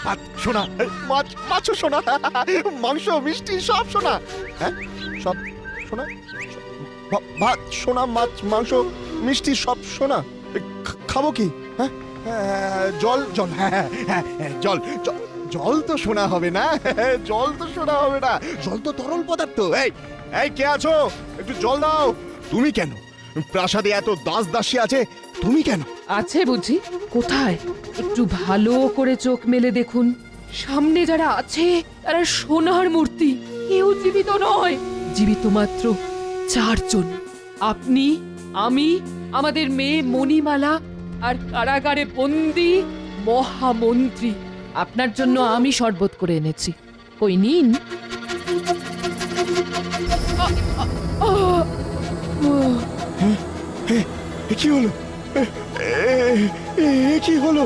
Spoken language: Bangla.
ভাত সোনা, মাছ মাছও সোনা, মাংস মিষ্টি সব সোনা। হ্যাঁ, সব সোনা, ভাত সোনা, মাছ মাংস মিষ্টি সব সোনা। খাবো কি? হ্যাঁ, জল জল, হ্যাঁ হ্যাঁ হ্যাঁ, জল জল তো সোনা হবে না, জল তো সোনা হবে না, জল তো তরল পদার্থ। এই এই কে আছো, একটু জল দাও। তুমি কেন? প্রাসাদে এত দাস দাসী আছে, তুমি কেন? আছে বুঝি? কোথায়? একটু ভালো করে চোখ মেলে দেখুন। সামনে যারা আছে তারা সোনার মূর্তি, কেউ জীবিত নয়। জীবিত মাত্র 4 জন, আপনি, আমি, আমাদের মেয়ে মণিমালা, আর কারাগারে বন্দি মহামন্ত্রী। আপনার জন্য আমি শরবত করে এনেছি, কই নিন। কি হলো? কি হলো?